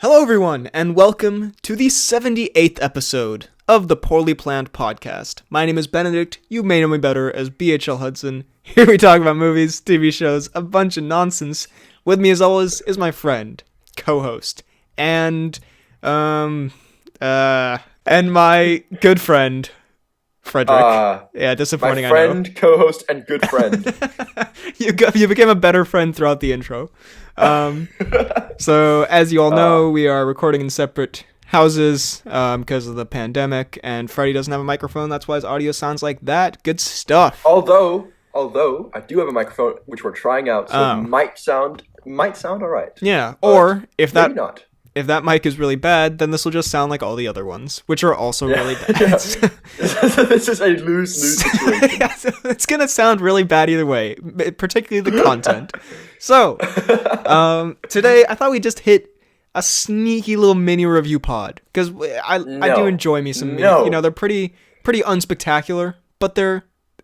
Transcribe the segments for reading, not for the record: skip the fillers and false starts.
Hello everyone, and welcome to the 78th episode of the Poorly Planned Podcast. My name is Benedict, you may know me better as BHL Hudson. Here we talk about movies, TV shows, a bunch of nonsense. With me as always is my friend, co-host, and my good friend, Frederick. Disappointing, my friend, I know. Co-host, and good friend. You became a better friend throughout the intro. So, as you all know, we are recording in separate houses because of the pandemic, and Freddy doesn't have a microphone. That's why his audio sounds like that. Good stuff. Although I do have a microphone, which we're trying out, so it might sound all right. Yeah, or if maybe not. If that mic is really bad, then this will just sound like all the other ones, which are also really bad. This is a lose-lose situation. Yeah, so it's going to sound really bad either way, particularly the content. So, today I thought we'd just hit a sneaky little mini review pod, because I do enjoy me some mini. You know, they're pretty unspectacular, but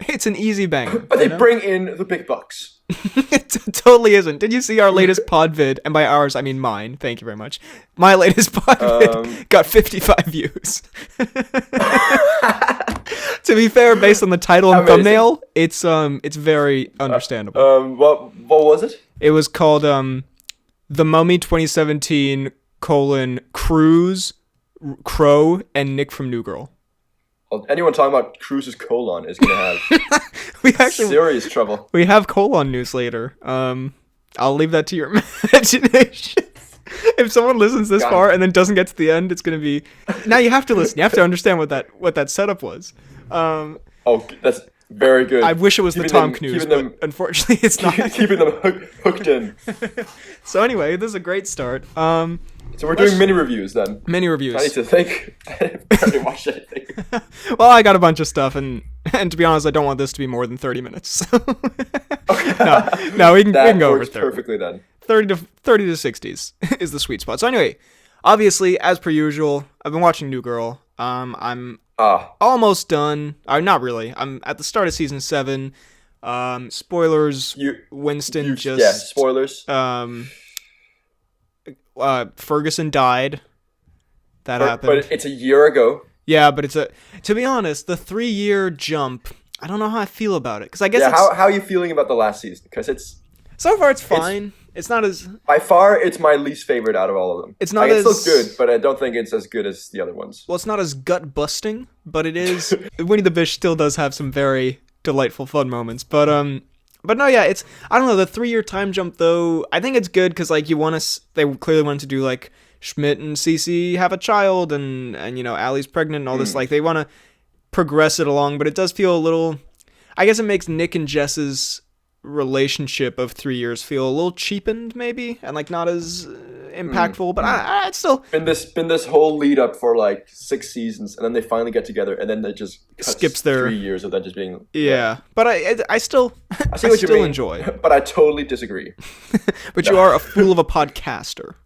it's an easy banger. But they bring in the big bucks. It totally isn't. Did you see our latest pod vid? And by ours, I mean mine. Thank you very much. My latest pod vid got 55 views. To be fair, based on the title and thumbnail, it's very understandable. What was it? It was called The Mummy 2017: Cruise, Crow, and Nick from New Girl. Well, anyone talking about Cruise's colon is going to have serious trouble. We have colon news later. I'll leave that to your imagination. If someone listens this far and then doesn't get to the end, it's going to be... Now you have to listen. You have to understand what that setup was. That's very good. I wish it was the Tom Cnews, but unfortunately it's not. Keeping them hooked in. So anyway, this is a great start. So we're doing mini reviews then. Mini reviews. I need to think. I haven't watched anything. Well, I got a bunch of stuff, and to be honest, I don't want this to be more than 30 minutes. So. No, we can go over 30. Perfectly then. 30 to 60s is the sweet spot. So anyway, obviously, as per usual, I've been watching New Girl. I'm almost done. Not really. I'm at the start of season 7. Spoilers. Spoilers. Ferguson died. That happened. But it's a year ago. Yeah, but to be honest, the 3-year jump, I don't know how I feel about it. Because I guess how are you feeling about the last season? Because so far it's fine. It's not as... By far, it's my least favorite out of all of them. It's not it's still good, but I don't think it's as good as the other ones. Well, it's not as gut-busting, but it is... Winnie the Bish still does have some very delightful, fun moments. But no, yeah, it's... I don't know, the 3-year time jump, though, I think it's good because, like, they clearly wanted to do, like, Schmidt and Cece have a child, and you know, Allie's pregnant and all this. Like, they want to progress it along, but it does feel a little... I guess it makes Nick and Jess's relationship of 3 years feel a little cheapened, maybe, and, like, not as impactful, but it's still... Been this whole lead up for, like, 6 seasons, and then they finally get together, and then they just skips their 3 years of that just being... Yeah, but I still enjoy. But I totally disagree. But you are a fool of a podcaster.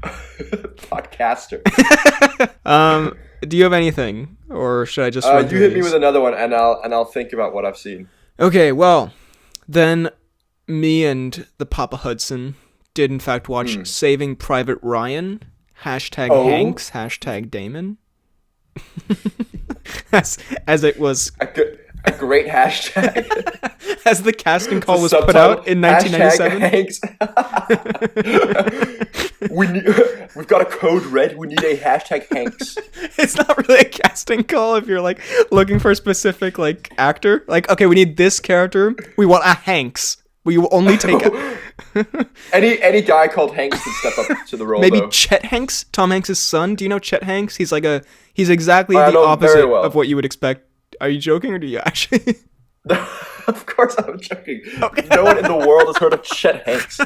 Podcaster. Do you have anything, or should I just... You hit me with another one, and I'll think about what I've seen. Okay, well, then me and the Papa Hudson did in fact watch Saving Private Ryan, #Hanks, #Damon. as it was... A great hashtag. As the casting call was put out in 1997. Hanks. We've got a code red. We need a #Hanks. It's not really a casting call if you're like looking for a specific like actor. Like, okay, we need this character. We want a Hanks. We will only take any guy called Hanks can step up to the role. Maybe though. Chet Hanks, Tom Hanks' son. Do you know Chet Hanks? He's exactly the opposite of what you would expect. Are you joking, or do you actually? Of course I'm joking. Okay. No one in the world has heard of Chet Hanks.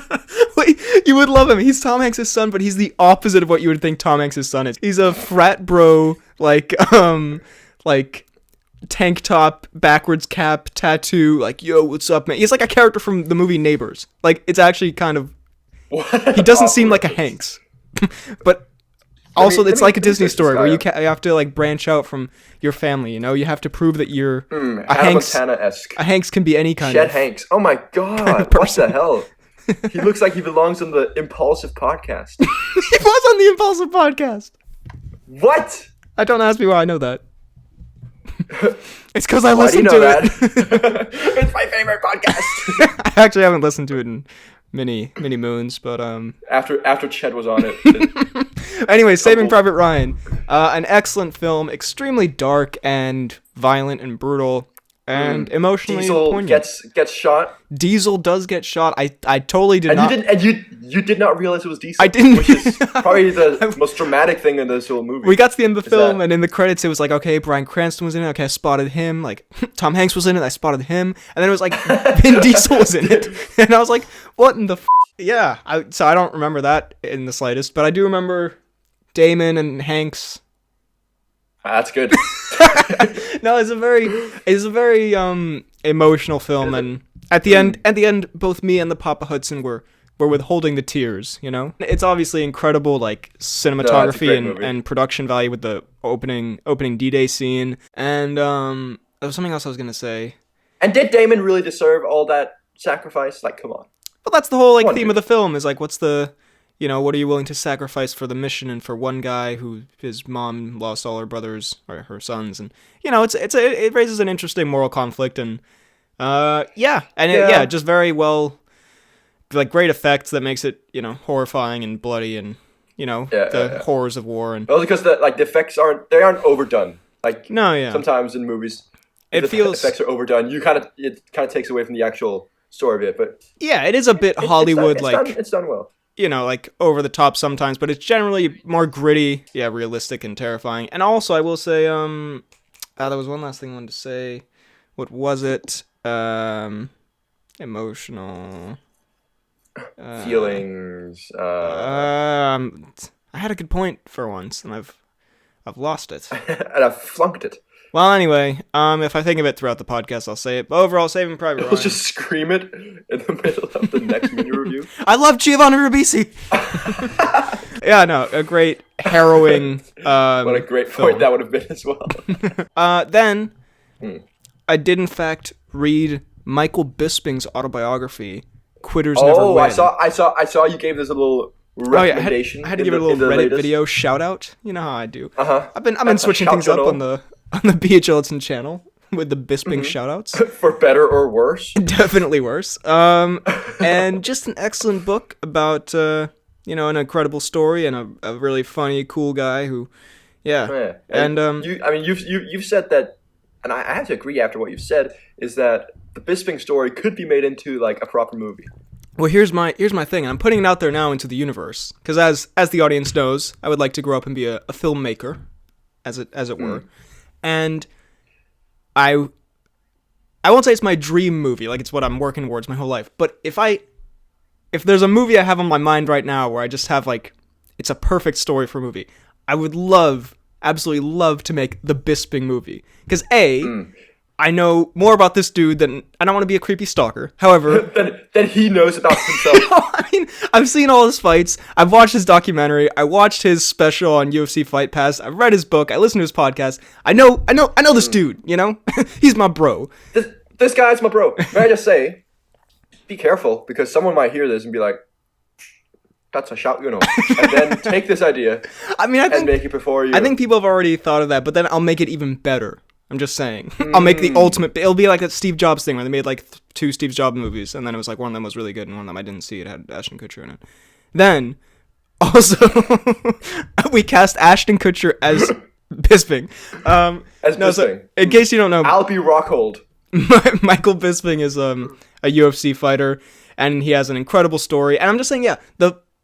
Wait, you would love him. He's Tom Hanks' son, but he's the opposite of what you would think Tom Hanks' son is. He's a frat bro, like tank top, backwards cap, tattoo, like, yo, what's up, man? He's like a character from the movie Neighbors. Like, it's actually kind of... He doesn't seem like a Hanks. But... Also, it's like a Disney story where you have to like branch out from your family. You know, you have to prove that you're a Hanks. A Hanks can be any kind Chet of Hanks. Oh my god! Kind of person. What the hell? He looks like he belongs on the Impulsive podcast. He was on the Impulsive podcast. What? Don't ask me why I know that. It's because I Why listened do you know to that? it. It's my favorite podcast. I actually haven't listened to it in many moons, but After Ched was on it. Anyway, Saving Private Ryan, an excellent film, extremely dark and violent and brutal. And emotionally poignant. gets shot. Diesel does get shot. I totally did not. You did not realize it was Diesel. I didn't. Which is probably the most dramatic thing in this whole movie. We got to the end of the film, and in the credits, it was like, okay, Bryan Cranston was in it. Okay, I spotted him. Like, Tom Hanks was in it. I spotted him. And then it was like, Vin Diesel was in it. And I was like, what in the Yeah. So I don't remember that in the slightest, but I do remember Damon and Hanks. That's good. No, it's a very emotional film, and at the end, both me and the Papa Hudson were withholding the tears. You know, it's obviously incredible, like cinematography and production value with the opening D-Day scene, and there was something else I was gonna say. And did Damon really deserve all that sacrifice? Like, come on. Well, that's the whole theme of the film is like, what's the what are you willing to sacrifice for the mission and for one guy who his mom lost all her brothers or her sons, and it raises an interesting moral conflict, and just very well, like great effects that makes it horrifying and bloody and the horrors of war, and well, because the effects aren't overdone sometimes in movies it feels effects are overdone. It kind of takes away from the actual story of it, but it is a bit Hollywood it's done well. Like over the top sometimes, but it's generally more gritty, realistic and terrifying. And also, I will say, there was one last thing I wanted to say. What was it? Emotional feelings. I had a good point for once, and I've lost it. And I've flunked it. Well, anyway, if I think of it throughout the podcast, I'll say it. But overall, Saving Private Ryan. We'll just scream it in the middle of the next mini review. I love Giovanni Ribisi. A great, harrowing. What a great point that would have been as well. Then, I did in fact read Michael Bisping's autobiography, Quitters Never Win. I saw you gave this a little recommendation. I had to give it a little Reddit video shout out. You know how I do. I've been switching things up on the BHLTN channel with the Bisping shoutouts. For better or worse? Definitely worse. And just an excellent book about an incredible story and a really funny, cool guy who, And you've said that, and I have to agree after what you've said, is that the Bisping story could be made into like a proper movie. Well, here's my thing, and I'm putting it out there now into the universe, because as the audience knows, I would like to grow up and be a filmmaker, as it were. And I won't say it's my dream movie, like it's what I'm working towards my whole life. But if there's a movie I have on my mind right now where I just have it's a perfect story for a movie, I would absolutely love to make the Bisping movie. Because I know more about this dude than I don't want to be a creepy stalker. However, than he knows about himself. I've seen all his fights. I've watched his documentary. I watched his special on UFC Fight Pass. I've read his book. I listened to his podcast. I know this dude. He's my bro. This guy's my bro. May I just say, be careful, because someone might hear this and be like, "That's a shout, and then take this idea. And make it before you. I think people have already thought of that, but then I'll make it even better. I'm just saying. I'll make the ultimate. It'll be like that Steve Jobs thing where they made like 2 Steve Jobs movies, and then it was like one of them was really good, and one of them I didn't see. It had Ashton Kutcher in it. Then, also, we cast Ashton Kutcher as Bisping. So, in case you don't know, I'll be Rockhold. Michael Bisping is a UFC fighter, and he has an incredible story. And I'm just saying,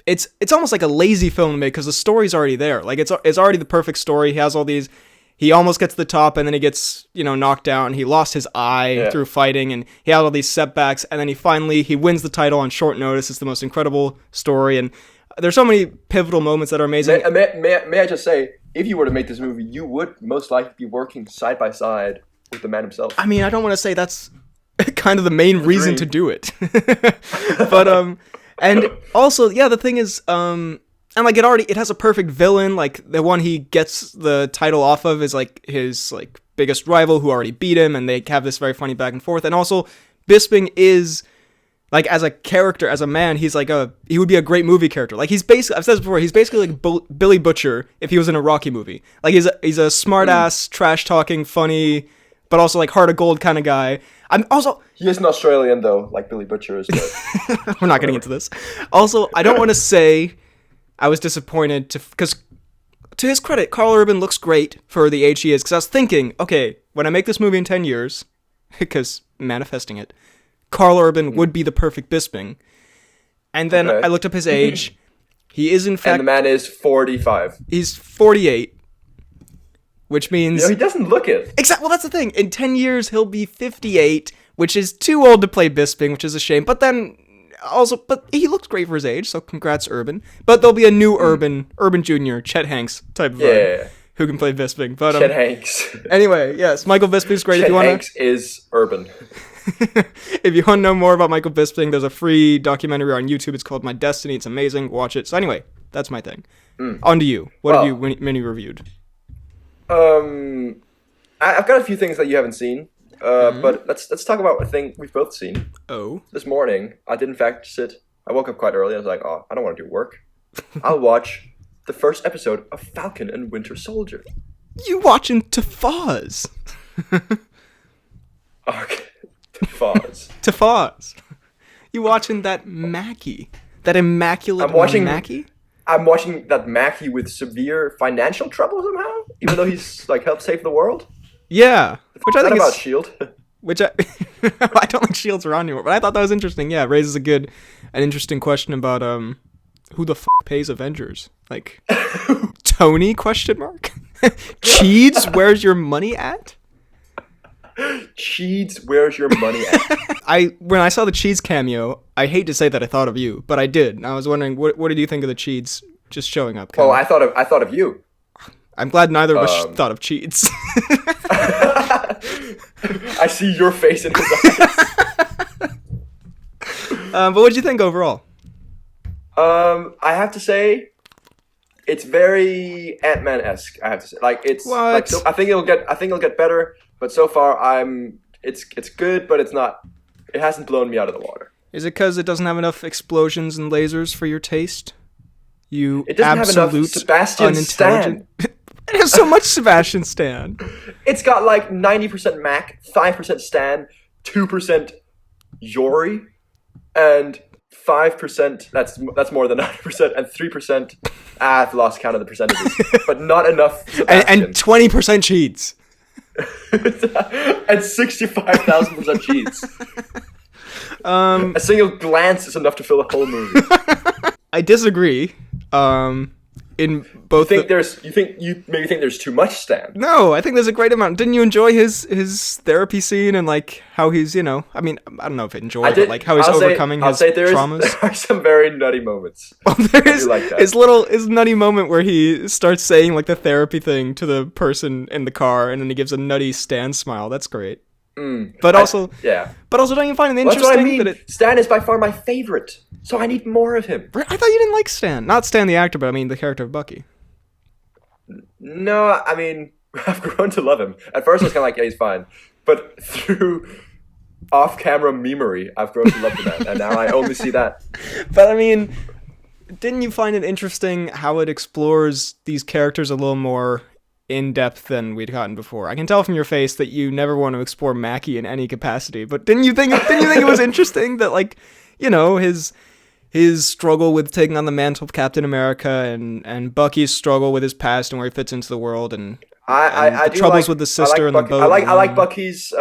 it's almost like a lazy film to make because the story's already there. Like it's already the perfect story. He has all these. He almost gets to the top, and then he gets, knocked down. He lost his eye through fighting, and he had all these setbacks, and then he wins the title on short notice. It's the most incredible story, and there's so many pivotal moments that are amazing. May I just say, if you were to make this movie, you would most likely be working side by side with the man himself. I mean, I don't want to say that's kind of the main reason to do it. But, and also, the thing is, and like it has a perfect villain. Like the one he gets the title off of is like his like biggest rival who already beat him, and they have this very funny back and forth. And also, Bisping is Like, as a character, as a man, he would be a great movie character. Like, I've said this before, he's basically like Billy Butcher if he was in a Rocky movie. Like, he's a smart-ass, trash-talking, funny, but also, like, heart of gold kind of guy. He is an Australian, though, like Billy Butcher is. We're not getting into this. Also, I don't want to say I was disappointed, because to his credit, Karl Urban looks great for the age he is, because I was thinking, okay, when I make this movie in 10 years, because manifesting it, Karl Urban would be the perfect Bisping. And then I looked up his age. He is, in fact... And the man is 45. He's 48. Which means... he doesn't look it. Exactly. Well, that's the thing. In 10 years, he'll be 58, which is too old to play Bisping, which is a shame. But then... But he looks great for his age, so congrats, Urban. But there'll be a new Urban Jr., Chet Hanks type of vibe, who can play Bisping. But, Chet Hanks. Anyway, yes, Michael Bisping's great. Chet Hanks is Urban. If you want to know more about Michael Bisping, there's a free documentary on YouTube. It's called My Destiny. It's amazing. Watch it. So anyway, that's my thing. On to you. What have you mini reviewed? I've got a few things that you haven't seen. But let's talk about a thing we've both seen. Oh. This morning, I did in fact I woke up quite early. I was like, I don't want to do work. I'll watch the first episode of Falcon and Winter Soldier. You watching Tafaz? Okay. Tafaz. Tafaz. You watching that Mackie? That immaculate Mackie? I'm watching that Mackie with severe financial trouble somehow, even though he's like helped save the world. Yeah, which I think about Shield. Which I don't think Shield's around anymore, but I thought that was interesting. Yeah, it raises an interesting question about who the pays Avengers? Like Tony ? Cheeds, where's your money at? Cheeds, where's your money at? When I saw the Cheeds cameo, I hate to say that I thought of you, but I did. And I was wondering, what did you think of the Cheeds just showing up? I thought of you. I'm glad neither of us thought of Cheeds. I see your face in his eyes. But what did you think overall? I have to say, it's very Ant-Man-esque. I have to say, like it's. What? Like, so I think it'll get better. But so far, it's good, but it's not. It hasn't blown me out of the water. Is it because it doesn't have enough explosions and lasers for your taste? It doesn't have enough Sebastian Stan. It has so much Sebastian Stan. It's got like 90% Mac, 5% Stan, 2% Yori, and 5%. That's more than 90%, and 3%. I've lost count of the percentages, but not enough Sebastian. And 20% Cheats. And 65,000% Cheats. A single glance is enough to fill a whole movie. I disagree. In both, you maybe think there's too much Stan. No, I think there's a great amount. Didn't you enjoy his therapy scene and like how he's I don't know if I enjoyed, but like how he's overcoming his traumas. There are some very nutty moments. Well, there is like his nutty moment where he starts saying like the therapy thing to the person in the car, and then he gives a nutty Stan smile. That's great. But also, don't you find it interesting? That's what I mean. Stan is by far my favorite, so I need more of him. I thought you didn't like Stan. Not Stan the actor, but I mean the character of Bucky. No, I mean, I've grown to love him. At first I was kind of like, yeah, he's fine. But through off-camera memery, I've grown to love the man, and now I only see that. But I mean, didn't you find it interesting how it explores these characters a little more in depth than we'd gotten before? I can tell from your face that you never want to explore Mackie in any capacity, but didn't you think it was interesting that, like, his struggle with taking on the mantle of Captain America and Bucky's struggle with his past and where he fits into the world and the troubles with the sister and the boat. I like Bucky's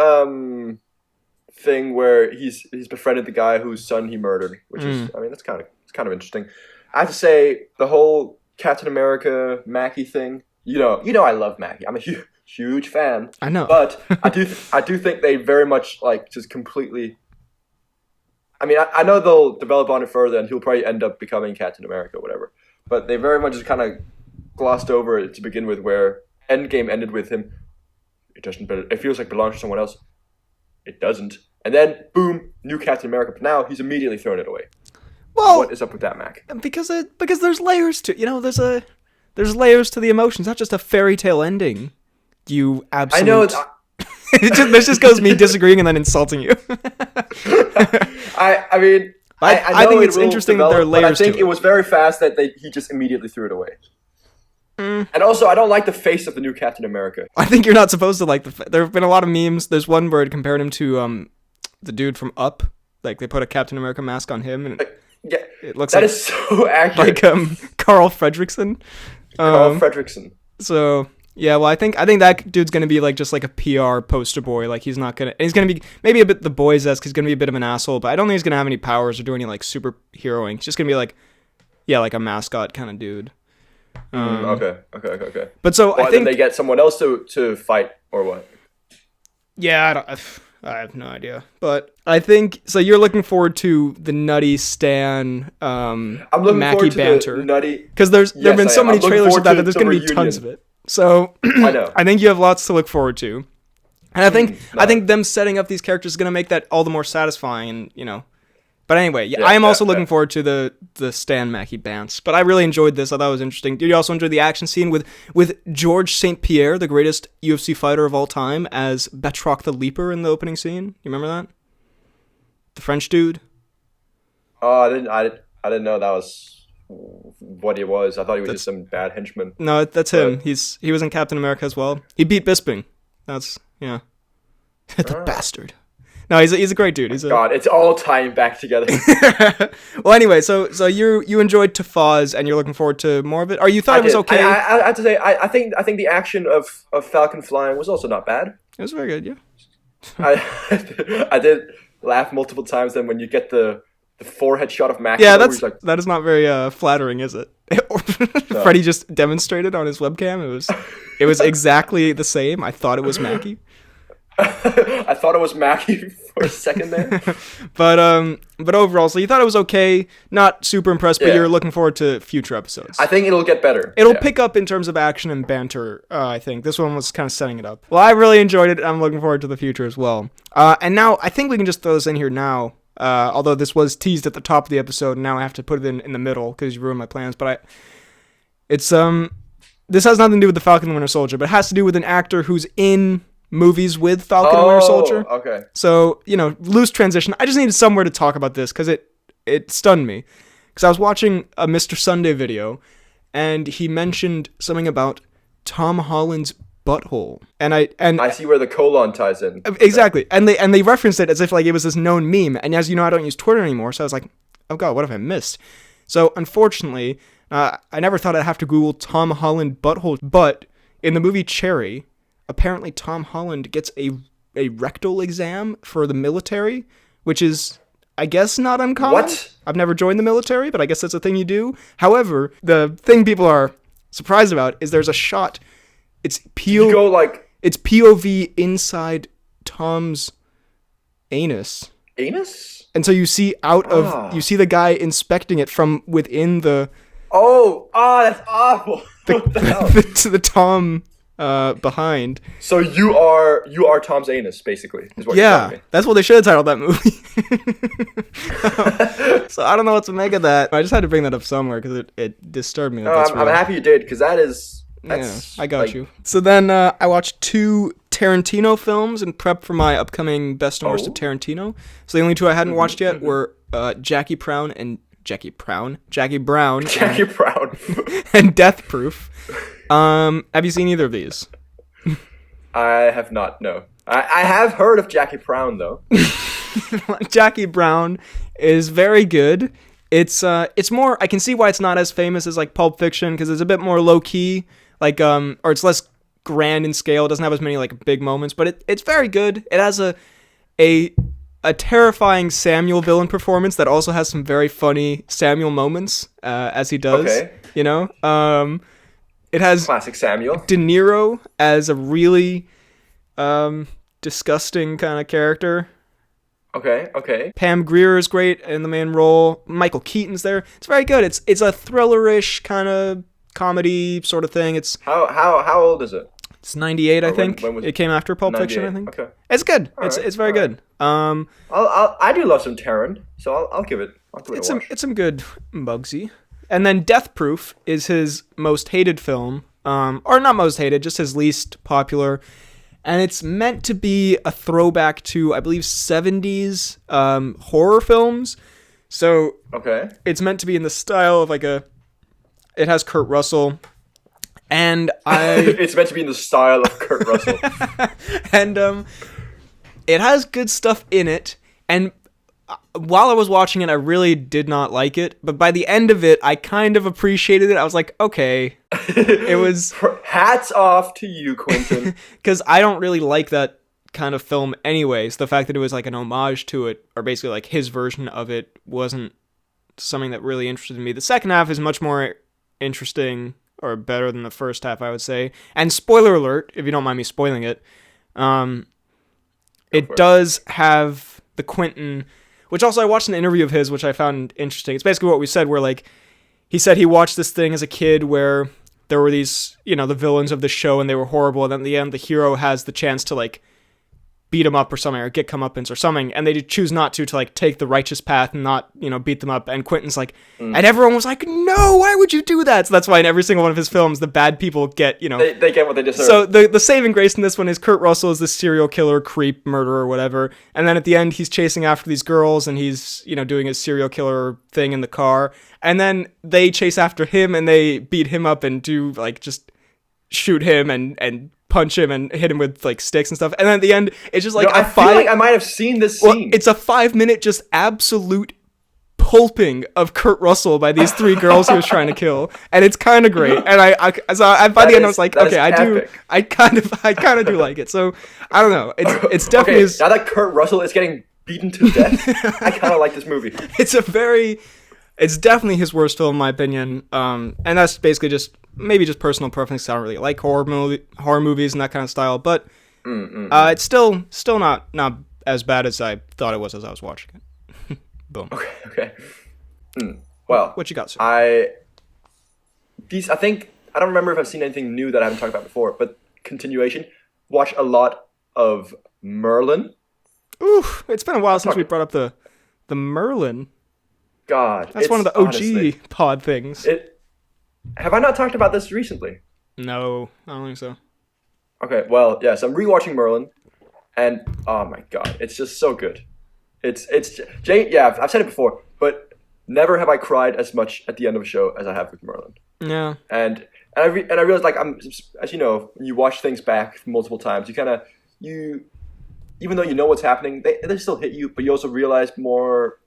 thing where he's befriended the guy whose son he murdered, which is it's kind of interesting. I have to say the whole Captain America Mackie thing. You know, I love Mackie. I'm a huge fan. I know, but I do think they very much like just completely. I mean, I know they'll develop on it further, and he'll probably end up becoming Captain America, or whatever. But they very much just kind of glossed over it to begin with, where Endgame ended with him. It feels like it belongs to someone else. It doesn't. And then boom, new Captain America. But now he's immediately thrown it away. Well, what is up with that, Mac? Because there's layers to there's layers to the emotions, not just a fairy tale ending. You absolute. I know. This just goes me disagreeing and then insulting you. I mean, I think it's interesting that there are layers but I think to it was very fast that he just immediately threw it away. And also, I don't like the face of the new Captain America. I think you're not supposed to like there have been a lot of memes. There's one where it compared him to the dude from Up. Like, they put a Captain America mask on him, and Yeah, it looks that is so accurate. Like Carl Fredricksen. Carl Fredricksen. So yeah, well, I think that dude's gonna be like just like a PR poster boy. Like, he's gonna be maybe a bit the boys-esque. He's gonna be a bit of an asshole, but I don't think he's gonna have any powers or do any like superheroing. He's just gonna be like, yeah, like a mascot kind of dude. Okay. But so I think then they get someone else to fight or what? Yeah, I have no idea. But I think so. You're looking forward to the nutty Stan, I'm looking Mackie forward to banter the nutty because there've been so many trailers of that there's going to be reunion. tons of it. So I know. I think you have lots to look forward to, and I think them setting up these characters is going to make that all the more satisfying. And but anyway, I am also looking forward to the Stan Mackie bants. But I really enjoyed this. I thought it was interesting. Did you also enjoy the action scene with George St. Pierre, the greatest UFC fighter of all time, as Betrock the Leaper in the opening scene? You remember that? The French dude. Oh, I didn't know that was what he was. I thought he was just some bad henchman. No, that's him. He was in Captain America as well. He beat Bisping. That's the bastard. No, he's a great dude. God, it's all tying back together. Well, anyway, so you enjoyed Tafaz and you're looking forward to more of it. Or you thought it was okay? I have to say, I think the action of Falcon flying was also not bad. It was very good, yeah. I did laugh multiple times. Then when you get the forehead shot of Mac, that is not very flattering, is it? No. Freddy just demonstrated on his webcam. It was exactly the same. I thought it was Mackie. I thought it was Mackie for a second there. But overall, so you thought it was okay, not super impressed, but you're looking forward to future episodes. I think it'll get better. It'll pick up in terms of action and banter, I think. This one was kind of setting it up. Well, I really enjoyed it. I'm looking forward to the future as well. And now, I think we can just throw this in here now, although this was teased at the top of the episode, and now I have to put it in the middle because you ruined my plans. But this has nothing to do with the Falcon and Winter Soldier, but it has to do with an actor who's in movies with Falcon and Winter Soldier. Okay. So, loose transition. I just needed somewhere to talk about this because it stunned me. Because I was watching a Mr. Sunday video, and he mentioned something about Tom Holland's butthole. And I see where the colon ties in. Exactly. And they referenced it as if like it was this known meme. And as you know, I don't use Twitter anymore, so I was like, oh god, what have I missed? So, unfortunately, I never thought I'd have to Google Tom Holland butthole, but in the movie Cherry, apparently Tom Holland gets a rectal exam for the military, which is, I guess, not uncommon. What? I've never joined the military, but I guess that's a thing you do. However, the thing people are surprised about is there's a shot. It's it's POV inside Tom's anus. Anus? And so you see you see the guy inspecting it from within the. Oh, that's awful. the Tom. Behind. So you are Tom's anus, basically, is what you're telling me. That's what they should have titled that movie. So I don't know what to make of that. I just had to bring that up somewhere because it disturbed me. I'm happy you did, because that's I got you. So then I watched 2 Tarantino films in prep for my upcoming Best and Worst of Tarantino. So the only 2 I hadn't watched yet were Jackie Brown and Death Proof. Have you seen either of these? I have not, no. I have heard of Jackie Brown, though. Jackie Brown is very good. It's more, I can see why it's not as famous as like Pulp Fiction, because it's a bit more low key, like or it's less grand in scale. It doesn't have as many like big moments, but it's very good. It has a terrifying Samuel villain performance that also has some very funny Samuel moments as he does. Okay. It has classic Samuel De Niro as a really disgusting kind of character. Okay. Pam Grier is great in the main role. Michael Keaton's there. It's very good. It's a thriller-ish kind of comedy sort of thing. It's how old is it? It's 98, I think. It came after Pulp Fiction, I think. Okay. It's good. It's very good. I do love some Taron, so I'll give it a watch. It's some good Bugsy. And then Death Proof is his most hated film, or not most hated, just his least popular. and it's meant to be a throwback to, I believe, 70s horror films. So Okay. it's meant to be in the style of like it has Kurt Russell, and It's meant to be in the style of Kurt Russell. and it has good stuff in it, and while I was watching it, I really did not like it, but by the end of it, I kind of appreciated it. I was like, okay, it was... Hats off to you, Quentin. Because I don't really like that kind of film anyways. The fact that it was like an homage to it, or basically like his version of it, wasn't something that really interested me. The second half is much more interesting, or better than the first half, I would say. And spoiler alert, if you don't mind me spoiling it, it does have the Quentin... Which also, I watched an interview of his, which I found interesting. It's basically what we said, where, like, he said he watched this thing as a kid where there were these, you know, the villains of the show, and they were horrible, and then at the end, the hero has the chance to, like, beat them up or something, or get comeuppance or something, and they choose not to like, take the righteous path and not, you know, beat them up, and Quentin's like, and everyone was like, no, why would you do that? So that's why in every single one of his films, the bad people get, you know... They get what they deserve. So the saving grace in this one is Kurt Russell is this serial killer, creep, murderer, whatever, and then at the end, he's chasing after these girls, and he's, you know, doing his serial killer thing in the car, and then they chase after him, and they beat him up and do, like, just shoot him and punch him and hit him with like sticks and stuff, and then at the end it's just like I feel like I might have seen this scene. Well, it's a 5-minute just absolute pulping of Kurt Russell by these 3 girls he was trying to kill, and it's kind of great. And I by the end I was like, okay, I kind of do like it. So I don't know, it's definitely okay, now that Kurt Russell is getting beaten to death, I kind of like this movie. It's definitely his worst film in my opinion, and that's basically just maybe just personal preference. I don't really like horror movies and that kind of style, but it's still not as bad as I thought it was as I was watching it. Boom. Okay. Well, what you got, sir? I think I don't remember if I've seen anything new that I haven't talked about before, but continuation. Watch a lot of Merlin. Oof, it's been a while since we brought up the Merlin. God, that's one of the OG honestly, pod things. Have I not talked about this recently? No, I don't think so. Okay, well, yes, I'm rewatching Merlin, and oh my god, it's just so good. Yeah, I've said it before, but never have I cried as much at the end of a show as I have with Merlin. Yeah, and I realized, like, I'm, as you know, you watch things back multiple times, you even though you know what's happening, they still hit you, but you also realize more,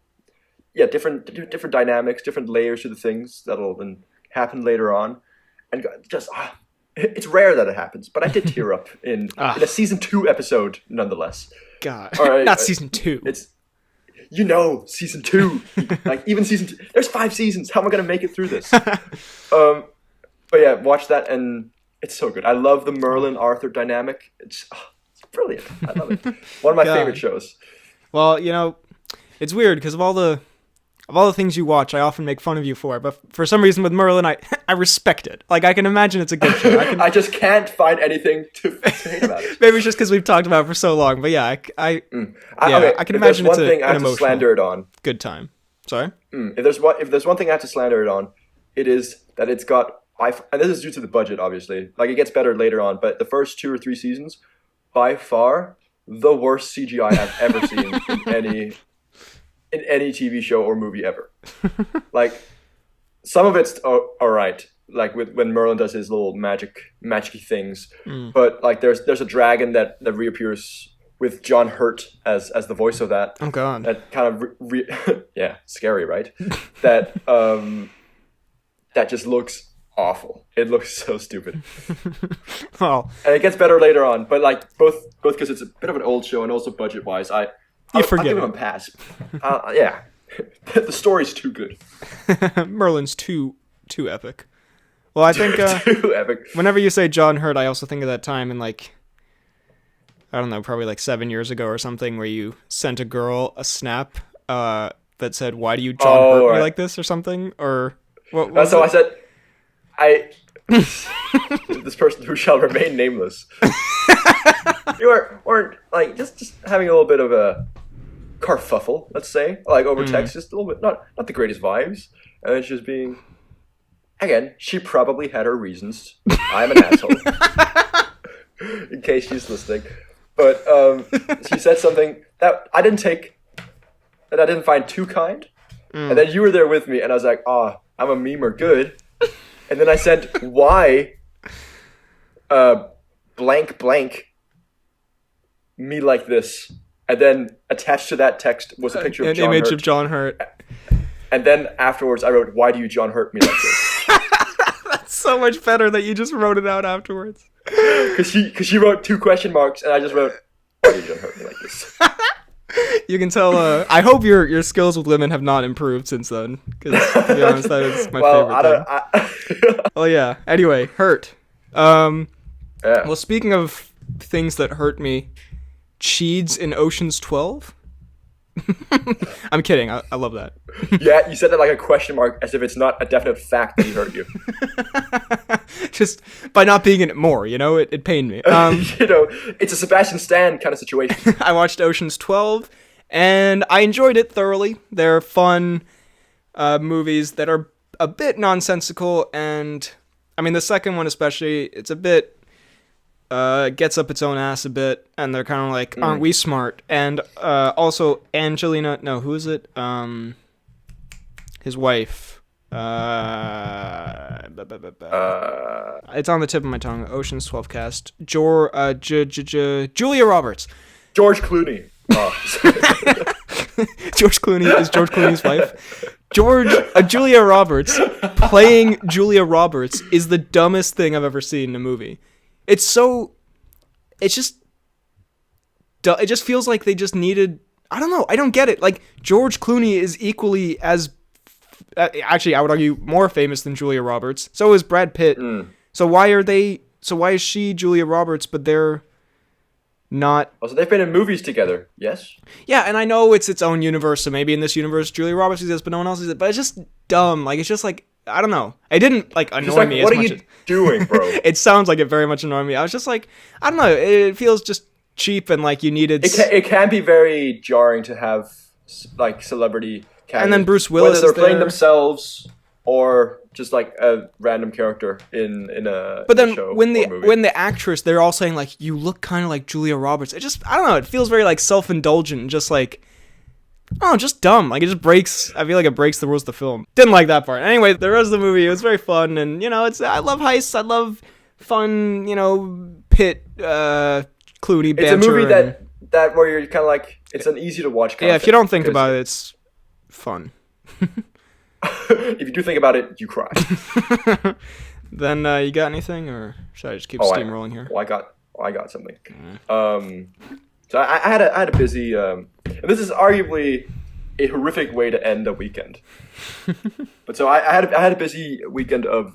different dynamics, different layers to the things that'll then happen later on, and just it's rare that it happens, but I did tear up in a season 2 episode nonetheless. God, right, not season 2. It's season 2, like even season 2. There's 5 seasons. How am I gonna make it through this? But yeah, watch that, and it's so good. I love the Merlin Arthur dynamic. It's brilliant. I love it. One of my favorite shows. Well, you know, it's weird because of all the things you watch, I often make fun of you for. But for some reason with Merlin, I respect it. Like, I can imagine it's a good show. I just can't find anything to say about it. Maybe it's just because we've talked about it for so long. But yeah, I can imagine it's an emotional, slander it on. Good time. Sorry? If there's one thing I have to slander it on, it is that it's got, and this is due to the budget, obviously. Like, it gets better later on, but the first 2 or 3 seasons, by far, the worst CGI I've ever seen in any TV show or movie ever. Like, some of it's alright, like when Merlin does his little magic-y things, but like there's a dragon that reappears with John Hurt as the voice of that. Oh god. That kind of yeah, scary, right? that just looks awful. It looks so stupid. Oh. And it gets better later on, but like both because it's a bit of an old show and also budget-wise, I'll give him a pass. Yeah. The story's too good. Merlin's too epic. Well, I think too epic. Whenever you say John Hurt, I also think of that time in, like, I don't know, probably like 7 years ago or something, where you sent a girl a snap that said, "Why do you John Hurt me like this?" or something, or what? So I said, this person who shall remain nameless. You weren't like just having a little bit of a kerfuffle, let's say, like over text, just a little bit, not the greatest vibes, and it's just being, again, she probably had her reasons. I'm an asshole. in case she's listening. But she said something that I didn't find too kind. And then you were there with me, and I was like, I'm a memer, good. And then I said, why blank blank me like this? And then attached to that text was a picture of John Hurt. An image of John Hurt. And then afterwards I wrote, why do you John Hurt me like this? That's so much better that you just wrote it out afterwards. Because she wrote 2 question marks, and I just wrote, why do you John Hurt me like this? You can tell, I hope your skills with women have not improved since then. Because, to be honest, that is my favorite thing. Well, yeah. Anyway, Hurt. Yeah. Well, speaking of things that hurt me, Cheeds in Ocean's 12? I'm kidding. I love that. Yeah, you said that like a question mark, as if it's not a definite fact that he hurt you. Just by not being in it more, it pained me. It's a Sebastian Stan kind of situation. I watched Ocean's 12, and I enjoyed it thoroughly. They're fun movies that are a bit nonsensical, and I mean the second one especially, it's a bit gets up its own ass a bit, and they're kind of like, aren't we smart? And also Angelina, no, who is it? His wife. It's on the tip of my tongue. Ocean's 12 cast. Julia Roberts. George Clooney. George Clooney is George Clooney's wife. Julia Roberts playing Julia Roberts is the dumbest thing I've ever seen in a movie. It just feels like they just needed, I don't know, I don't get it. Like, George Clooney is equally as, actually, I would argue, more famous than Julia Roberts. So is Brad Pitt. So why is she Julia Roberts, but they're not? Also, they've been in movies together, yes? Yeah, and I know it's its own universe, so maybe in this universe, Julia Roberts exists, but no one else exists. But it's just dumb. Like, it's just like, I don't know. It didn't annoy me as much. What are you doing, bro? It sounds like it very much annoyed me. I was just like, I don't know. It feels just cheap and like you needed. It can be very jarring to have like celebrity cameos. And then Bruce Willis, whether they're playing themselves or just like a random character in a. But then show when the actress, they're all saying like, you look kind of like Julia Roberts. It just, I don't know. It feels very like self-indulgent and just like. Oh, just dumb. Like, it just breaks. I feel like it breaks the rules of the film. Didn't like that part. Anyway, the rest of the movie, it was very fun. And, I love heists. I love fun, Pitt, Clooney banter. It's a movie that where you're kind of like, it's an easy to watch kind of thing. If you don't think about it, it's fun. If you do think about it, you cry. Then, you got anything? Or should I just keep steamrolling here? I got something. So I had a busy. And this is arguably a horrific way to end a weekend. But so I had a busy weekend of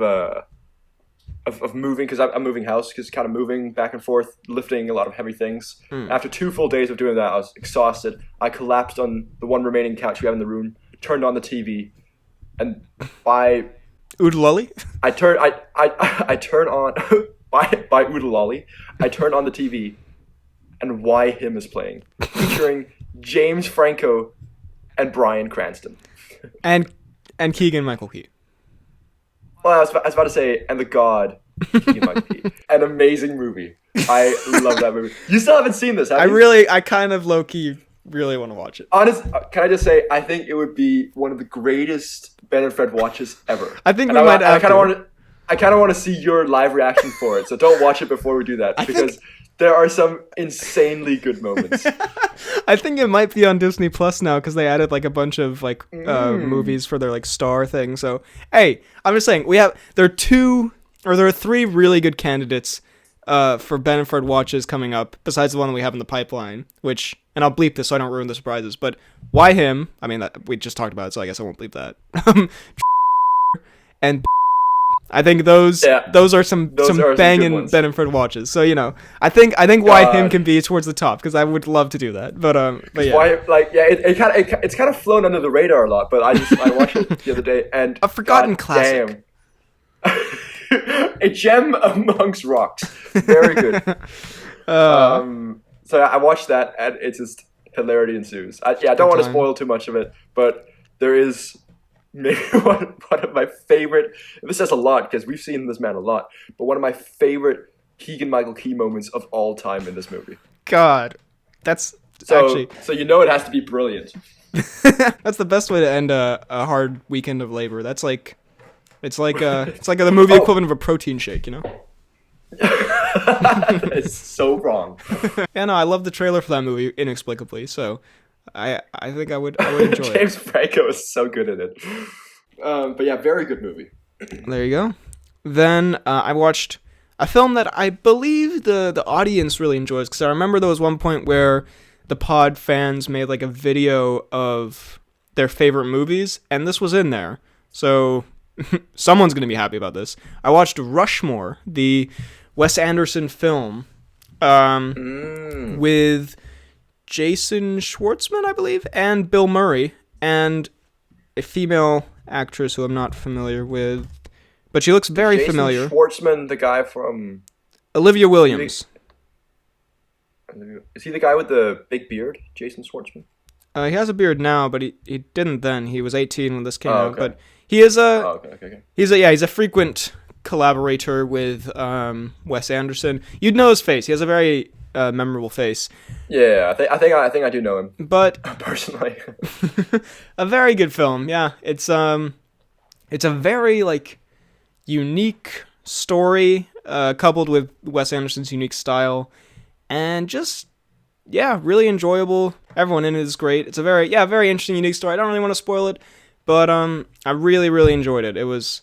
moving, because I'm moving house, because kind of moving back and forth, lifting a lot of heavy things. After 2 full days of doing that, I was exhausted. I collapsed on the one remaining couch we have in the room, turned on the TV, and by Oodalolly? I turn on by Oodalolly. I turn on the TV. And Why Him is playing, featuring James Franco and Bryan Cranston, and Keegan-Michael Key. Well, I was about to say, and the God Keegan-Michael Key. An amazing movie. I love that movie. You still haven't seen this, have you? I kind of low-key really want to watch it. Can I just say, I think it would be one of the greatest Ben and Fred watches ever. I think I kind of want to see your live reaction for it. So don't watch it before we do that, because there are some insanely good moments. I think it might be on Disney Plus now, because they added like a bunch of like movies for their like star thing. So hey, I'm just saying there are 3 really good candidates for Ben and Fred watches coming up, besides the one that we have in the pipeline. Which, and I'll bleep this so I don't ruin the surprises. But Why Him? I mean, we just talked about it, so I guess I won't bleep that. And I think those are some banging Ben and Fred watches. So I think Why Him can be towards the top, because I would love to do that. But yeah, it's kind of flown under the radar a lot. But I watched it the other day, and a forgotten classic. A gem amongst rocks. Very good. So I watched that, and it's just hilarity ensues. I don't want to spoil too much of it, but there is maybe one of my favorite. This says a lot, because we've seen this man a lot. But one of my favorite Keegan-Michael Key moments of all time in this movie. God, that's So, actually so you know it has to be brilliant. that's the best way to end a hard weekend of labor. That's like it's like the movie equivalent of a protein shake, you know? It's so wrong. Yeah, no, I love the trailer for that movie inexplicably. So I think I would enjoy it. James Franco is so good in it. But yeah, very good movie. There you go. Then I watched a film that I believe the audience really enjoys, because I remember there was one point where the pod fans made like a video of their favorite movies, and this was in there. So someone's going to be happy about this. I watched Rushmore, the Wes Anderson film, with Jason Schwartzman, I believe, and Bill Murray, and a female actress who I'm not familiar with, but she looks very familiar. Schwartzman, the guy from Olivia Williams. Is he the guy with the big beard, Jason Schwartzman? He has a beard now, but he didn't then. He was 18 when this came out, okay. but he is Okay. he's a frequent collaborator with Wes Anderson. You'd know his face. He has a very memorable face. Yeah, I think I do know him, but personally. A very good film. Yeah, it's a very like unique story coupled with Wes Anderson's unique style, and just really enjoyable. Everyone in it is great. It's a very interesting, unique story. I don't really want to spoil it, but I really enjoyed it. It was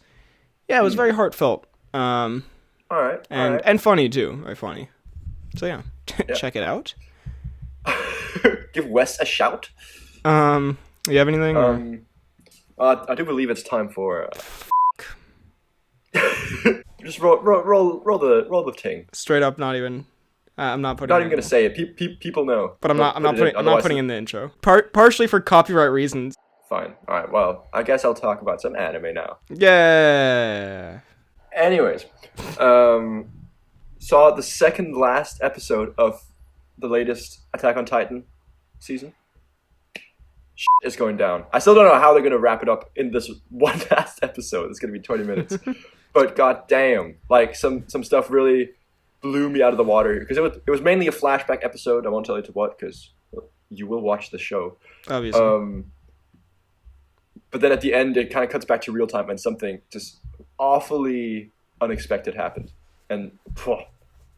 very heartfelt. All right. And funny too. Very funny. So yeah. Check it out. Give Wes a shout. You have anything? I do believe it's time for. Just roll the ting. Straight up, not even. I'm not putting. Not even gonna say it. People know. But I'm not putting in the intro. Partially for copyright reasons. Fine. All right. Well, I guess I'll talk about some anime now. Yeah. Anyways, saw the second last episode of the latest Attack on Titan season. Shit is going down. I still don't know how they're going to wrap it up in this one last episode. It's going to be 20 minutes. But goddamn, like some stuff really blew me out of the water, because it was mainly a flashback episode. I won't tell you to what, because you will watch the show. Obviously. But then at the end, it kind of cuts back to real time, and something just awfully unexpected happened. And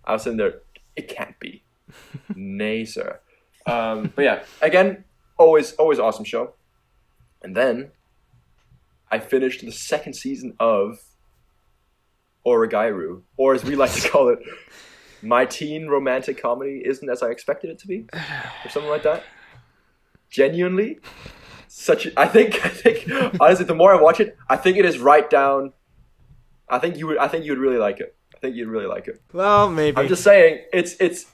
I was sitting there, it can't be. Nay, sir. But yeah, again, always awesome show. And then I finished the second season of Oregairu, or as we like to call it, My Teen Romantic Comedy Isn't As I Expected It to Be, or something like that. Genuinely, I think honestly, the more I watch it, I think it is right down. I think you would really like it. Well, maybe. I'm just saying, it's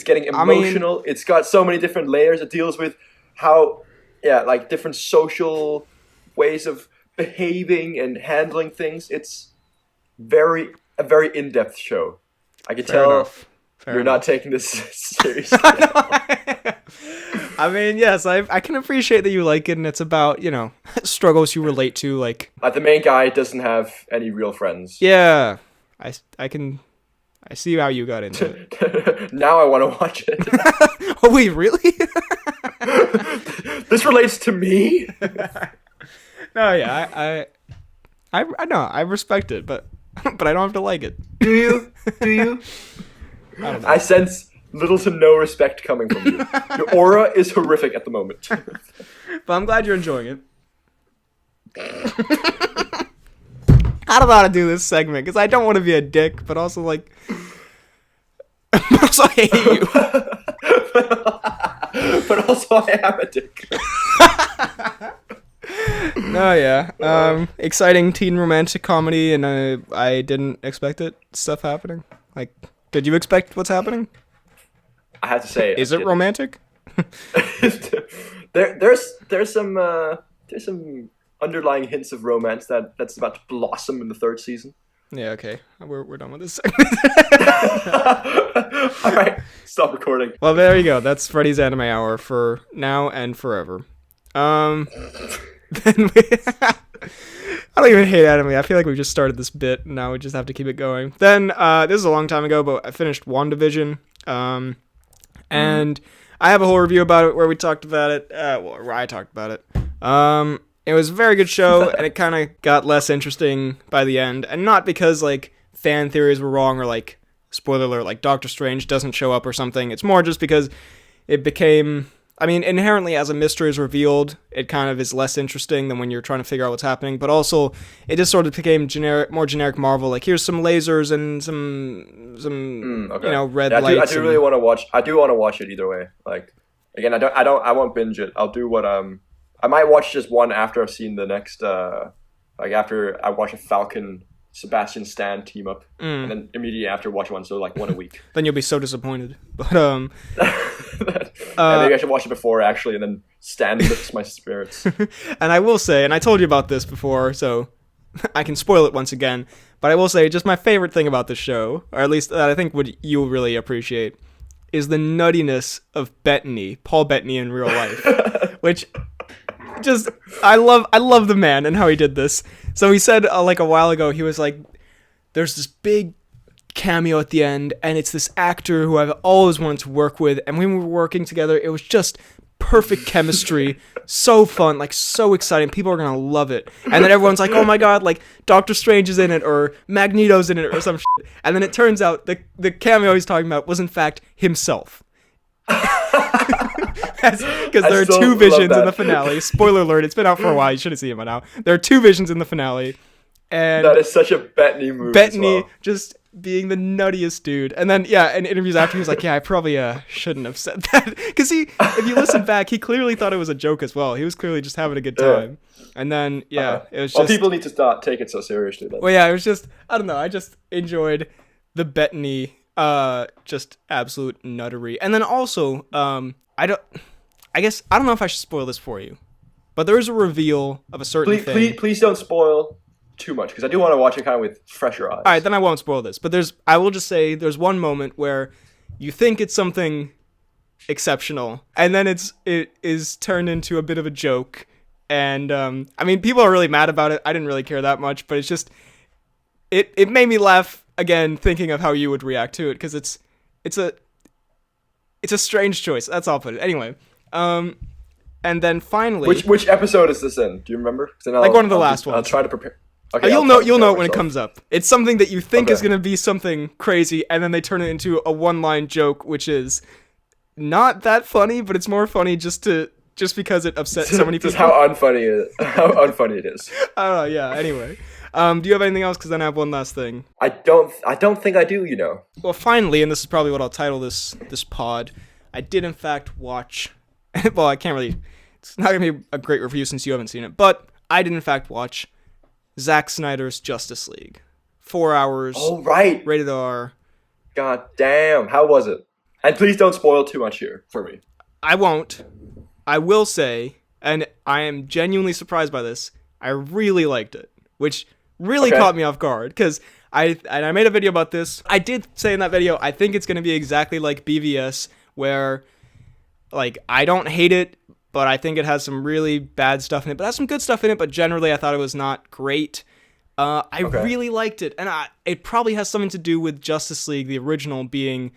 getting emotional. I mean, it's got so many different layers. It deals with how, like different social ways of behaving and handling things. It's a very in-depth show. I can tell you're not taking this seriously. I mean, yes, I can appreciate that you like it, and it's about, struggles you relate to, like the main guy doesn't have any real friends. Yeah, I see how you got into it. Now I want to watch it. Oh wait, really? This relates to me? No, yeah, I know, I respect it, but I don't have to like it. Do you? I don't know. I sense little to no respect coming from you. Your aura is horrific at the moment. But I'm glad you're enjoying it. I don't know how to do this segment, because I don't want to be a dick, but also like, but also I hate you. But also I am a dick. No, yeah. Exciting teen romantic comedy, and I didn't expect it. Stuff happening. Like, did you expect what's happening? I have to say, is it romantic? There's some underlying hints of romance that's about to blossom in the third season. Yeah, okay. We're done with this segment. All right, stop recording. Well, there you go. That's Freddy's Anime Hour for now and forever. Then I don't even hate anime. I feel like we just started this bit, and now we just have to keep it going. Then, this is a long time ago, but I finished WandaVision, and I have a whole review about it where we talked about it, where I talked about it. It was a very good show, and it kind of got less interesting by the end, and not because, like, fan theories were wrong, or, like, spoiler alert, like, Doctor Strange doesn't show up or something. It's more just because it became... I mean, inherently, as a mystery is revealed, it kind of is less interesting than when you're trying to figure out what's happening. But also, it just sort of became more generic Marvel. Like, here's some lasers and some red lights. I do really want to watch. I do want to watch it either way. Like, again, I won't binge it. I'll do what I might watch just one after I've seen the next. Like after I watch a Falcon Sebastian Stan team up, and then immediately after watch one, so like one a week. Then you'll be so disappointed. But maybe I should watch it before actually, and then Stan lifts my spirits. And I will say, and I told you about this before, so I can spoil it once again. But I will say, just my favorite thing about this show, or at least that I think you'll really appreciate, is the nuttiness of Bettany, Paul Bettany in real life, which. Just, I love the man and how he did this. So he said, like a while ago, he was like, there's this big cameo at the end, and it's this actor who I've always wanted to work with, and when we were working together, it was just perfect chemistry, so fun, like, so exciting, people are gonna love it. And then everyone's like, oh my god, like, Doctor Strange is in it, or Magneto's in it, or some shit. And then it turns out the cameo he's talking about was, in fact, himself. Because there are two visions in the finale. Spoiler alert, it's been out for a while. You should have seen it by now. There are two visions in the finale. And that is such a Bettany move. Bettany just being the nuttiest dude. And then, yeah, in interviews after, he was like, yeah, I probably shouldn't have said that. Because if you listen back, he clearly thought it was a joke as well. He was clearly just having a good time. And then, yeah, it was just... Well, people need to start take it so seriously then. Well, yeah, it was just, I don't know, I just enjoyed the Bettany, just absolute nuttery. And then also, I don't know if I should spoil this for you, but there is a reveal of a certain thing. Please don't spoil too much, because I do want to watch it kind of with fresher eyes. All right, then I won't spoil this. But I will just say there's one moment where you think it's something exceptional, and then it is turned into a bit of a joke. And I mean, people are really mad about it. I didn't really care that much, but it's just it made me laugh again, thinking of how you would react to it, because it's a strange choice. That's all I'll put it. Anyway. And then finally, which episode is this in? Do you remember? Like one of the last ones. I'll try to prepare. Okay, you'll know it when it comes up. It's something that you think is going to be something crazy, and then they turn it into a one-line joke, which is not that funny, but it's more funny just because it upsets so many people. Just how unfunny it is. I don't know. Yeah. Anyway, do you have anything else? Because then I have one last thing. I don't think I do. You know. Well, finally, and this is probably what I'll title this pod. I did in fact watch. Well, I can't really. It's not gonna be a great review since you haven't seen it, but I did in fact watch ZACK SNYDER'S Justice League. 4 hours. Oh right. Rated R. God damn! How was it? And please don't spoil too much here for me. I won't. I will say, and I am genuinely surprised by this, I really liked it, which really caught me off guard, because I made a video about this. I did say in that video, I think it's going to be exactly like BVS, where, like, I don't hate it, but I think it has some really bad stuff in it, but it has some good stuff in it, but generally I thought it was not great. I really liked it, and it probably has something to do with Justice League, the original, being,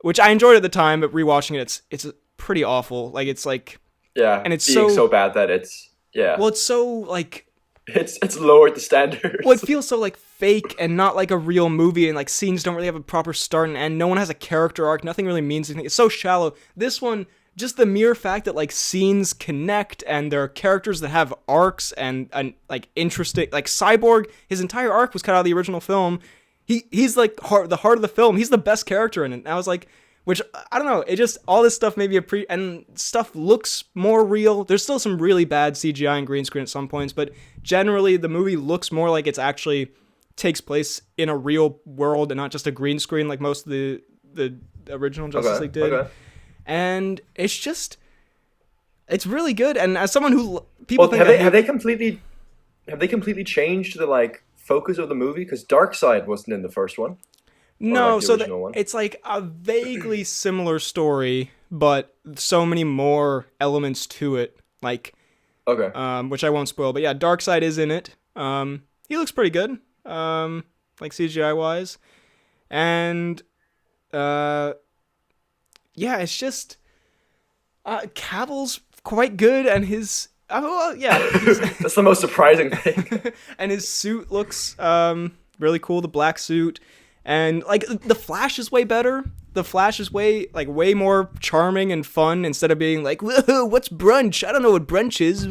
which I enjoyed at the time, but rewatching it, it's pretty awful. Like, it's like, yeah, and it's being so bad that it's, yeah. Well, it's so, like, it's lowered the standards. Well, it feels so, like, fake and not like a real movie, and, like, scenes don't really have a proper start and end. No one has a character arc. Nothing really means anything. It's so shallow. This one, just the mere fact that, like, scenes connect and there are characters that have arcs and like, interesting, like, Cyborg, his entire arc was cut out of the original film. He's like the heart of the film. He's the best character in it. And I was like, which, I don't know, it just, all this stuff made me and stuff looks more real. There's still some really bad CGI and green screen at some points, but generally the movie looks more like it's actually takes place in a real world and not just a green screen like most of the original Justice League did. Okay. And it's really good. And as someone who people think have they completely changed the, like, focus of the movie? Because Darkseid wasn't in the first one. No, like so it's like a vaguely similar story, but so many more elements to it. Like, which I won't spoil. But yeah, Darkseid is in it. He looks pretty good, like CGI wise, and yeah, it's just Cavill's quite good, and his well, yeah, That's the most surprising thing. and his suit looks really cool, the black suit, and like the Flash is way better. The Flash is way more charming and fun instead of being like, whoa, what's brunch? I don't know what brunch is.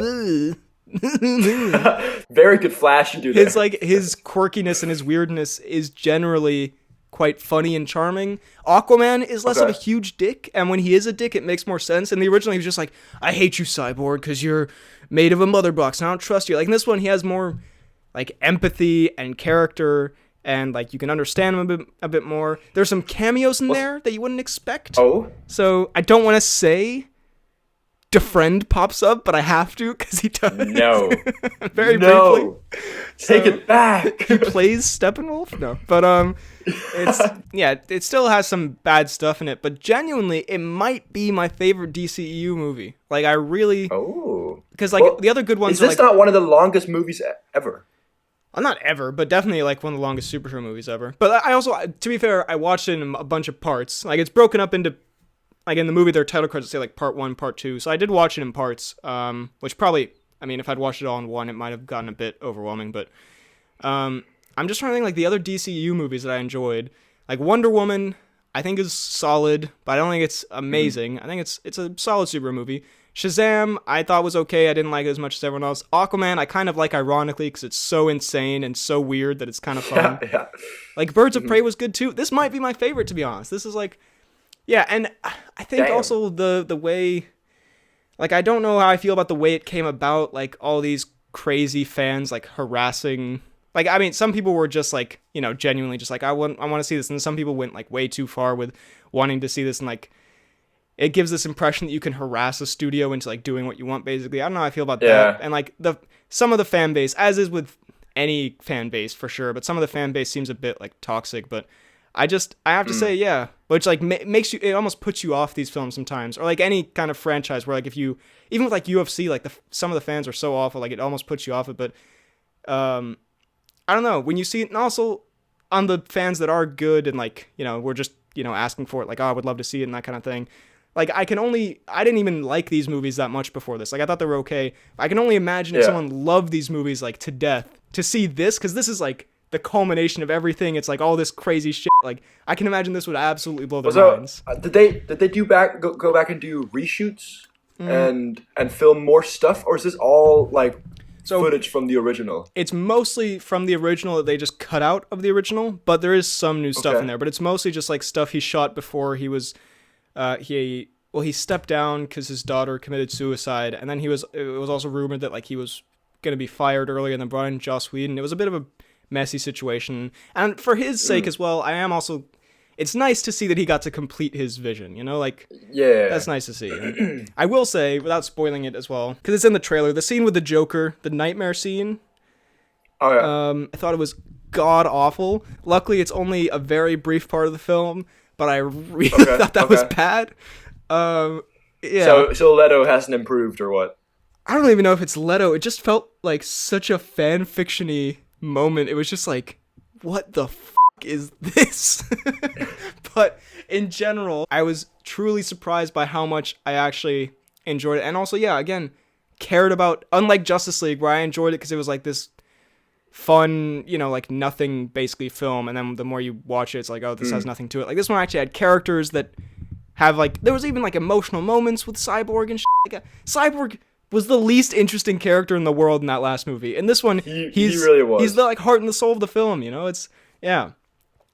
Very good Flash you do there. His quirkiness and his weirdness is generally quite funny and charming. Aquaman is less of a huge dick, and when he is a dick, it makes more sense. And the original, he was just like, I hate you, Cyborg, because you're made of a mother box, and I don't trust you. Like, in this one, he has more, like, empathy and character, and, like, you can understand him a bit more. There's some cameos in there that you wouldn't expect. Oh? So, I don't want to say Defriend pops up, but I have to, because he does. No. Very briefly. Take it back. He plays Steppenwolf? No. But, it still has some bad stuff in it, but genuinely, it might be my favorite DCEU movie. Like, I really... Oh. Because, the other good ones is this not one of the longest movies ever? Well, not ever, but definitely, one of the longest superhero movies ever. But I also, to be fair, I watched it in a bunch of parts. Like, it's broken up into... Like, in the movie, their title credits say, part 1, part 2. So I did watch it in parts, which probably... I mean, if I'd watched it all in one, it might have gotten a bit overwhelming, but... I'm just trying to think, the other DCU movies that I enjoyed. Like, Wonder Woman, I think is solid, but I don't think it's amazing. I think it's a solid superhero movie. Shazam, I thought was okay. I didn't like it as much as everyone else. Aquaman, I kind of like ironically, because it's so insane and so weird that it's kind of fun. Yeah. Like, Birds of Prey was good, too. This might be my favorite, to be honest. This is, Yeah, and I think also the way... I don't know how I feel about the way it came about, all these crazy fans, harassing... I mean, some people were just, genuinely just I want to see this, and some people went, way too far with wanting to see this, and, it gives this impression that you can harass a studio into, doing what you want, basically. I don't know how I feel about that. And, some of the fan base, as is with any fan base, for sure, but some of the fan base seems a bit, toxic, but I have to say, yeah, which, makes you, it almost puts you off these films sometimes, or, any kind of franchise where, if you, even with, UFC, some of the fans are so awful, it almost puts you off it, but, I don't know, when you see it, and also on the fans that are good and we're just, asking for it, I would love to see it and that kind of thing. I didn't even like these movies that much before this. I thought they were okay. I can only imagine if someone loved these movies, to death, to see this, because this is, the culmination of everything. It's, all this crazy shit. I can imagine this would absolutely blow their minds. Did they go back and do reshoots and film more stuff, or is this all, footage from the original? It's mostly from the original that they just cut out of the original, but there is some new stuff in there. But it's mostly just stuff he shot before he was, he stepped down because his daughter committed suicide, and then it was also rumored that he was gonna be fired earlier and then brought in Joss Whedon. It was a bit of a messy situation, and for his sake as well, I am also. It's nice to see that he got to complete his vision, Yeah. That's nice to see. And I will say, without spoiling it as well, because it's in the trailer, the scene with the Joker, the nightmare scene, oh, yeah. I thought it was god-awful. Luckily, it's only a very brief part of the film, but I really thought that was bad. Yeah. So Leto hasn't improved, or what? I don't even know if it's Leto. It just felt like such a fan-fiction-y moment. It was just what the is this? But in general, I was truly surprised by how much I actually enjoyed it, and also, yeah, again, cared about, unlike Justice League, where I enjoyed it because it was this fun, nothing basically film, and then the more you watch it, it's oh, this has nothing to it. This one actually had characters that have there was even emotional moments with Cyborg and shit. Cyborg was the least interesting character in the world in that last movie. In this one, he really was. He's the heart and the soul of the film, it's, yeah.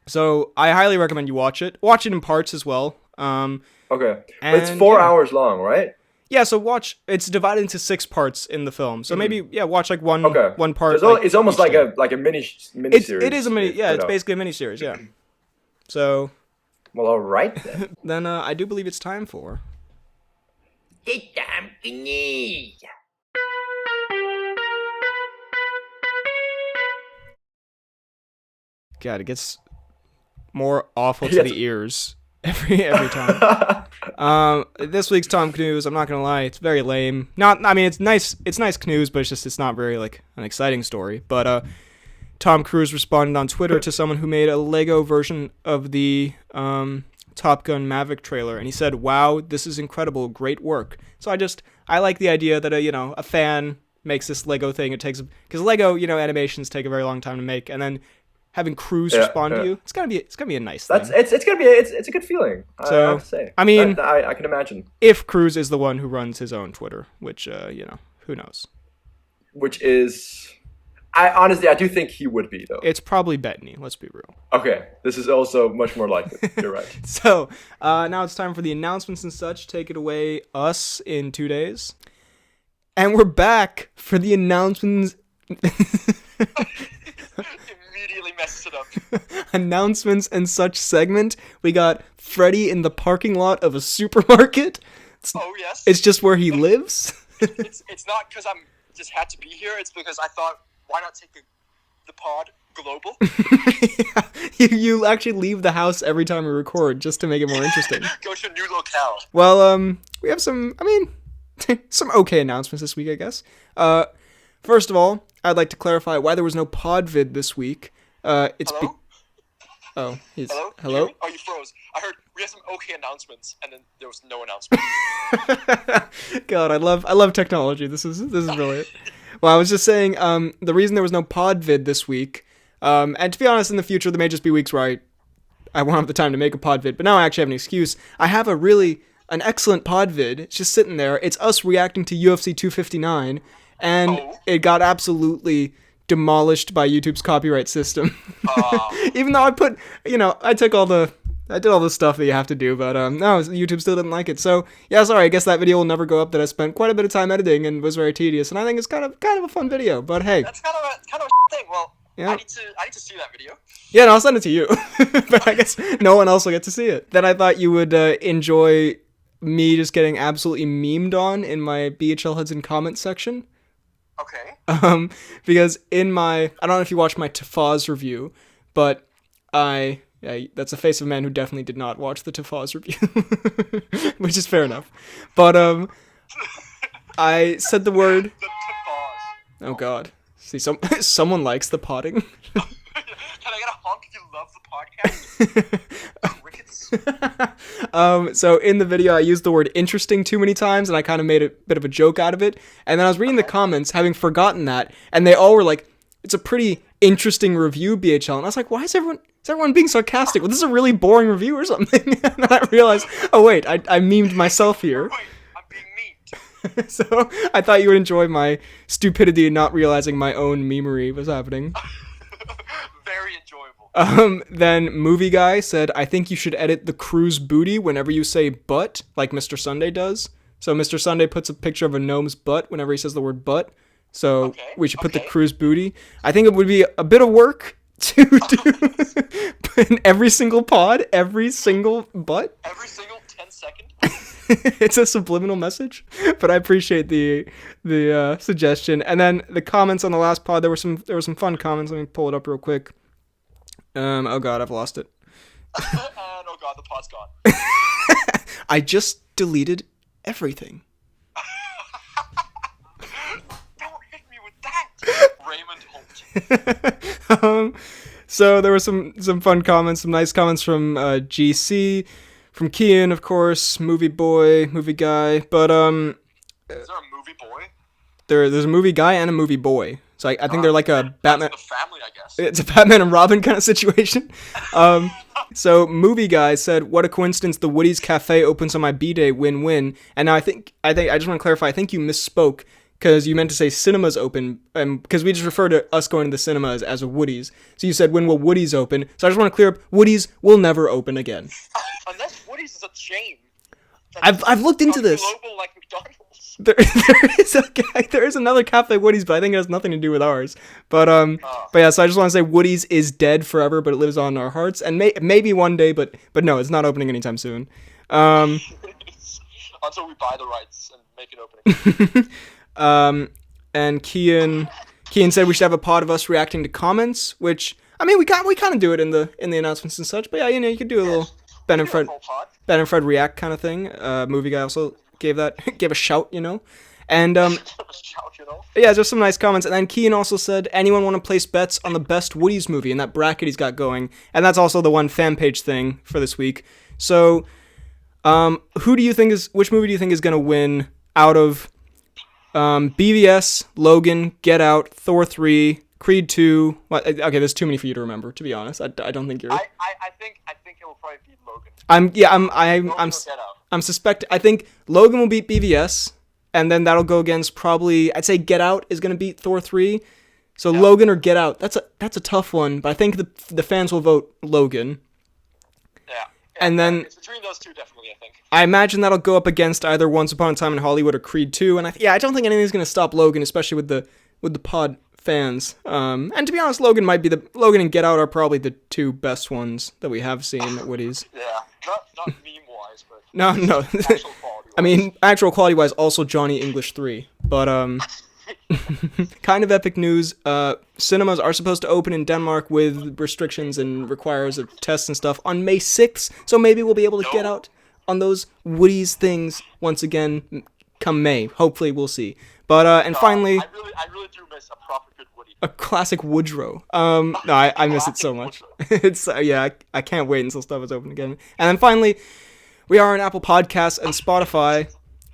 So, I highly recommend you watch it. Watch it in parts as well. Okay. But it's 4 hours long, right? Yeah, so it's divided into 6 parts in the film. So maybe, watch one part. It's almost like a mini series. It is a mini, it's basically a mini series, yeah. So. Well, alright then. Then I do believe it's time for. It's time for news. God, it gets more awful to the ears every time. This week's Tom Cnews, I'm not gonna lie, it's very lame. It's nice Cnews, but it's not very like an exciting story. But Tom Cruise responded on Twitter to someone who made a Lego version of the Top Gun Maverick trailer, and he said, "Wow, this is incredible, great work." So I like the idea that a fan makes this Lego thing. It takes, because Lego animations take a very long time to make, and then having Cruise respond to you, it's gonna be a nice thing. It's a good feeling. So, I have to say. I mean, I can imagine. If Cruise is the one who runs his own Twitter, which who knows? Which is, I do think he would be though. It's probably Bettany. Let's be real. Okay, this is also much more likely. You're right. So now it's time for the announcements and such. Take it away, us, in 2 days, and we're back for the announcements. Immediately messes it up. Announcements and such segment. We got Freddy in the parking lot of a supermarket. Oh yes. It's just where he lives. It's not because I'm just had to be here. It's because I thought, why not take the pod global? Yeah, you actually leave the house every time we record just to make it more interesting. Go to a new locale. Well, we have some okay announcements this week, I guess. First of all, I'd like to clarify why there was no pod vid this week. Hello? Oh, he's... Hello? Hello? Oh, you froze. I heard we have some okay announcements, and then there was no announcement. God, I love technology. This is brilliant. Well, I was just saying, the reason there was no pod vid this week, and to be honest, in the future, there may just be weeks where I won't have the time to make a pod vid, but now I actually have an excuse. I have an excellent pod vid. It's just sitting there. It's us reacting to UFC 259, and it got absolutely demolished by YouTube's copyright system. Even though I did all the stuff that you have to do, but no, YouTube still didn't like it. So yeah, sorry, I guess that video will never go up. That I spent quite a bit of time editing and was very tedious, and I think it's kind of a fun video. But hey, that's kind of a thing. Well, yeah. I need to see that video. Yeah, and I'll send it to you. But I guess no one else will get to see it. Then I thought you would enjoy me just getting absolutely memed on in my BHL Hudson comments section. Okay. Because I don't know if you watched my Tafaz review, but that's the face of a man who definitely did not watch the Tafaz review, which is fair enough. But I said the word. The Tafaz. Oh God! See, someone likes the potting. Can I get a honk if you love the podcast? Crickets. So in the video, I used the word interesting too many times, and I kind of made a bit of a joke out of it. And then I was reading the comments, having forgotten that, and they all were like, "It's a pretty interesting review, BHL." And I was like, "Why is everyone being sarcastic? Well, this is a really boring review or something." And then I realized, oh wait, I memed myself here. Wait, I'm being memed. So I thought you would enjoy my stupidity and not realizing my own memery was happening. Very enjoyable. Then Movie Guy said, "I think you should edit the Cruise booty whenever you say butt, like Mr. Sunday does." So Mr. Sunday puts a picture of a gnome's butt whenever he says the word butt. So we should put the Cruise booty. I think it would be a bit of work to do in every single pod, every single butt. Every single 10 seconds. It's a subliminal message, but I appreciate the suggestion. And then the comments on the last pod, there were some fun comments. Let me pull it up real quick. Oh God, I've lost it. And oh God, the pod's gone. I just deleted everything. Don't hit me with that, Raymond Holt. So there were some fun comments, some nice comments from GC, from Cian, of course, Movie Boy, Movie Guy, but Is there a movie boy? there's a Movie Guy and a Movie Boy. So I think they're like a Batman. That's the family, I guess. It's a Batman and Robin kind of situation. So Movie Guy said, "What a coincidence! The Woody's Cafe opens on my B-Day. Win-win." And now I think I just want to clarify. I think you misspoke because you meant to say cinemas open, because we just refer to us going to the cinemas as a Woody's. So you said, "When will Woody's open?" So I just want to clear up. Woody's will never open again. Unless Woody's is a chain. I've looked into this. Global like McDonald's. There is another Cafe Woody's, but I think it has nothing to do with ours. But yeah, so I just want to say Woody's is dead forever, but it lives on in our hearts, and maybe one day, but no, it's not opening anytime soon. Until we buy the rights and make it open. And Cian said we should have a pod of us reacting to comments, which I mean we kind of do it in the announcements and such. But yeah, you could do a Ben and We did a Fred full pod. Ben and Fred react kind of thing. Movie guy also gave a shout, And Shout, you know? yeah, there's some nice comments. And then Kean also said, anyone want to place bets on the best Woody's movie in that bracket he's got going? And that's also the one fan page thing for this week. So, which movie do you think is going to win out of BVS, Logan, Get Out, Thor 3, Creed 2? Okay, there's too many for you to remember, to be honest. I don't think you're... I think it will probably beat Logan. I think Logan will beat BVS, and then that'll go against probably, I'd say Get Out is going to beat Thor 3. So yeah. Logan or Get Out, that's a tough one, but I think the fans will vote Logan. Yeah. And then it's between those two, definitely, I think. I imagine that'll go up against either Once Upon a Time in Hollywood or Creed 2, and I don't think anything's going to stop Logan, especially with the pod fans. And to be honest, Logan and Get Out are probably the two best ones that we have seen at Woody's. Yeah, not meme-wise, but... No. Actual quality-wise. I mean, actual quality-wise, also Johnny English 3. But, kind of epic news. Cinemas are supposed to open in Denmark with restrictions and requires of tests and stuff on May 6th. So maybe we'll be able to get out on those Woody's things once again come May. Hopefully, we'll see. But, and finally... I really do miss a proper good Woody. A classic Woodrow. No, I miss it so much. It's, I can't wait until stuff is open again. And then finally... We are on Apple Podcasts and Spotify,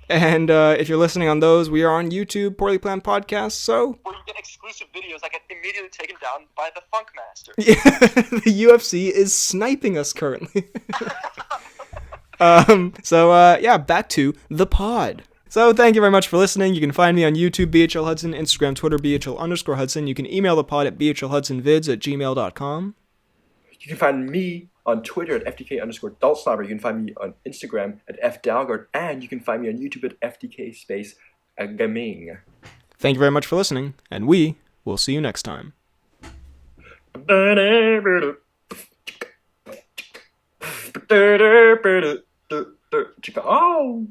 and if you're listening on those, we are on YouTube, Poorly Planned Podcast, so... Where you get exclusive videos that get immediately taken down by the Funk Master. Yeah, the UFC is sniping us currently. Back to the pod. So thank you very much for listening. You can find me on YouTube, BHL Hudson, Instagram, Twitter, BHL_Hudson. You can email the pod at bhlhudsonvids@gmail.com. You can find me on Twitter at FDK_Daltsniper. You can find me on Instagram at FDalgard. And you can find me on YouTube at FDK Gaming. Thank you very much for listening, and we will see you next time. Oh!